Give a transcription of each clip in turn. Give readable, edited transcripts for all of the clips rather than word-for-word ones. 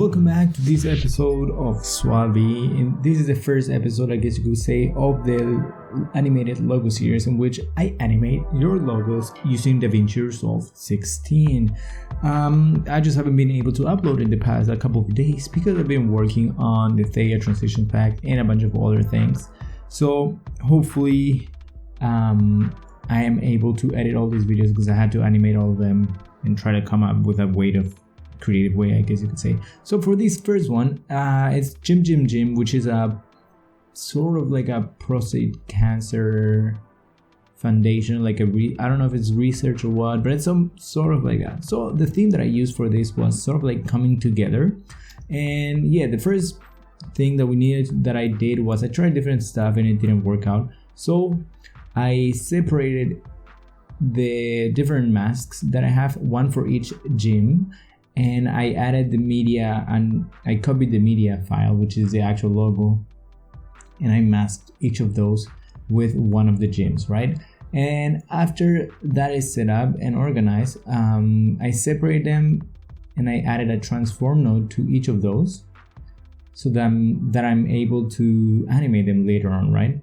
welcome back to this episode of SUALVI. And this is the first episode, I guess you could say, of the animated logo series in which I animate your logos using DaVinci Resolve 16. I just haven't been able to upload in the past a couple of days because I've been working on the THEIA transition pack and a bunch of other things. So hopefully I am able to edit all these videos because I had to animate all of them and try to come up with a creative way, I guess you could say. So for this first one, it's Jim, which is a sort of like a prostate cancer foundation, like I don't know if it's research or what, but it's some sort of like that. So the theme that I used for this was sort of like coming together. And yeah, the first thing that I did was I tried different stuff and it didn't work out. So I separated the different masks that I have, one for each gym, and I added the media and I copied the media file, which is the actual logo, and I masked each of those with one of the gyms, right? And after that is set up and organized, I separate them and I added a transform node to each of those so that I'm able to animate them later on, right?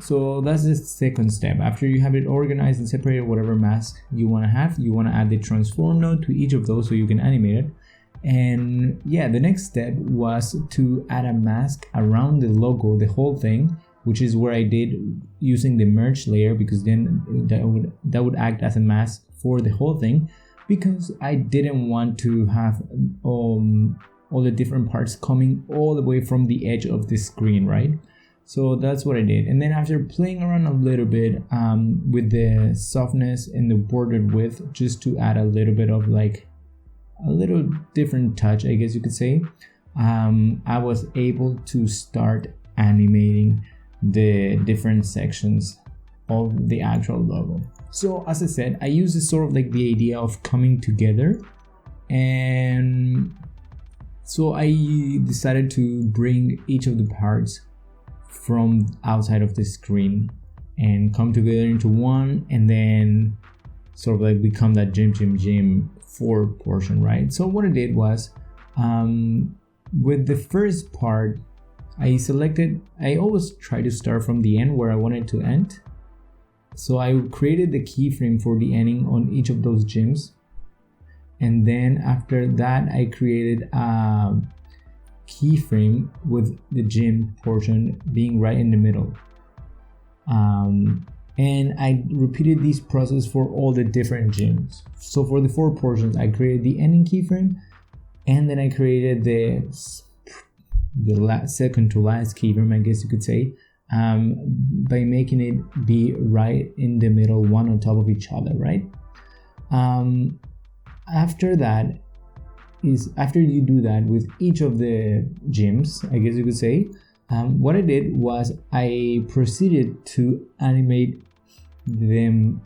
So that's the second step. After you have it organized and separated whatever mask you want to have, you want to add the transform node to each of those so you can animate it. And yeah, the next step was to add a mask around the logo, the whole thing, which is where I did using the merge layer, because then that would act as a mask for the whole thing, because I didn't want to have all the different parts coming all the way from the edge of the screen, right? So that's what I did. And then after playing around a little bit with the softness and the bordered width, just to add a little bit of like a little different touch, I guess you could say, I was able to start animating the different sections of the actual logo. So as I said, I use this sort of like the idea of coming together. And so I decided to bring each of the parts from outside of the screen and come together into one, and then sort of like become that Jim 4 portion, right? So what I did was with the first part, I always try to start from the end where I wanted to end. So I created the keyframe for the ending on each of those gyms, and then after that I created a keyframe with the gym portion being right in the middle, and I repeated this process for all the different gyms. So for the 4 portions, I created the ending keyframe, and then I created the second to last keyframe, I guess you could say, by making it be right in the middle, one on top of each other, right? After you do that with each of the gyms, I guess you could say, what I did was I proceeded to animate them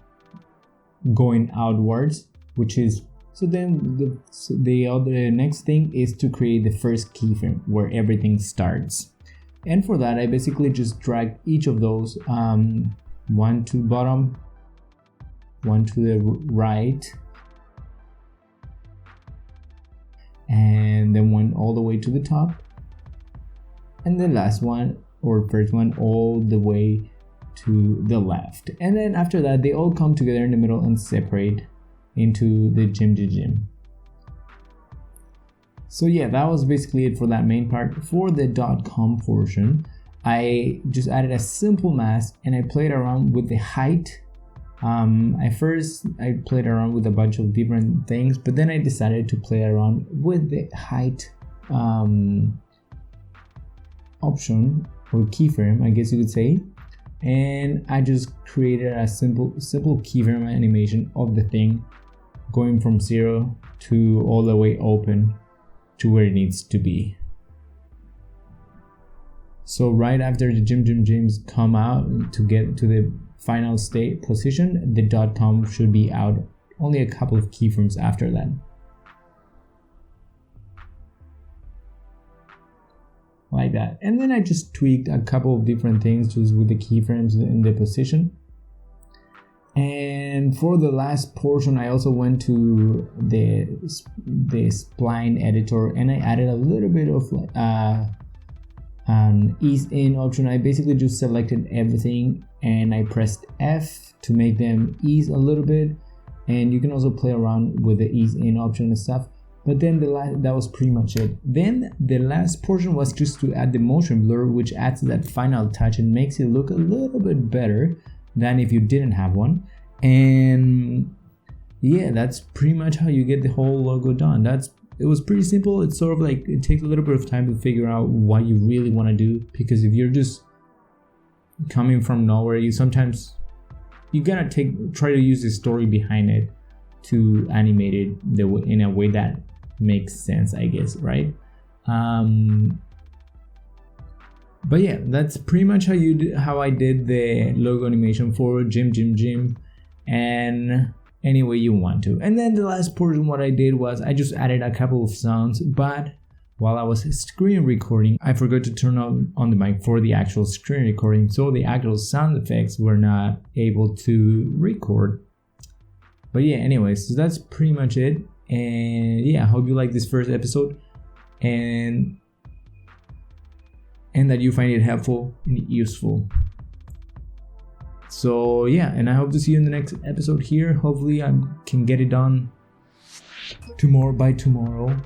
going outwards, which is, so then the next thing is to create the first keyframe where everything starts. And for that, I basically just dragged each of those, one to the bottom, one to the right, and then one all the way to the top, and the last one or first one all the way to the left. And then after that, they all come together in the middle and separate into the gym. So yeah, that was basically it for that main part. For the .com portion, I just added a simple mask and I played around with the height. I played around with a bunch of different things, but then I decided to play around with the height option or keyframe, I guess you could say, and I just created a simple keyframe animation of the thing going from 0 to all the way open to where it needs to be. So right after the gyms come out to get to the final state position, the .com should be out only a couple of keyframes after that. Like that. And then I just tweaked a couple of different things just with the keyframes in the position. And for the last portion, I also went to the spline editor and I added a little bit of an ease in option. I basically just selected everything and I pressed F to make them ease a little bit, and you can also play around with the ease in option and stuff. But then that was pretty much it. Then the last portion was just to add the motion blur, which adds that final touch and makes it look a little bit better than if you didn't have one. And yeah, that's pretty much how you get the whole logo done. It was pretty simple. It's sort of like, it takes a little bit of time to figure out what you really want to do, because if you're just coming from nowhere, you gotta try to use the story behind it to animate it in a way that makes sense, I guess, right? But yeah, that's pretty much how I did the logo animation for Gym, and any way you want to. And then the last portion, what I did was I just added a couple of sounds, but while I was screen recording, I forgot to turn on the mic for the actual screen recording, so the actual sound effects were not able to record. But yeah, anyways, so that's pretty much it. And yeah, I hope you like this first episode and that you find it helpful and useful. So yeah, and I hope to see you in the next episode here. Hopefully I can get it done by tomorrow,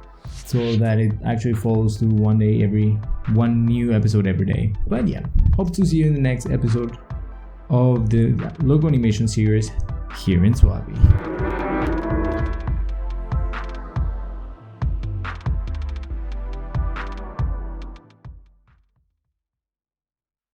so that it actually follows through one new episode every day. But yeah, hope to see you in the next episode of the logo animation series here in SUALVI.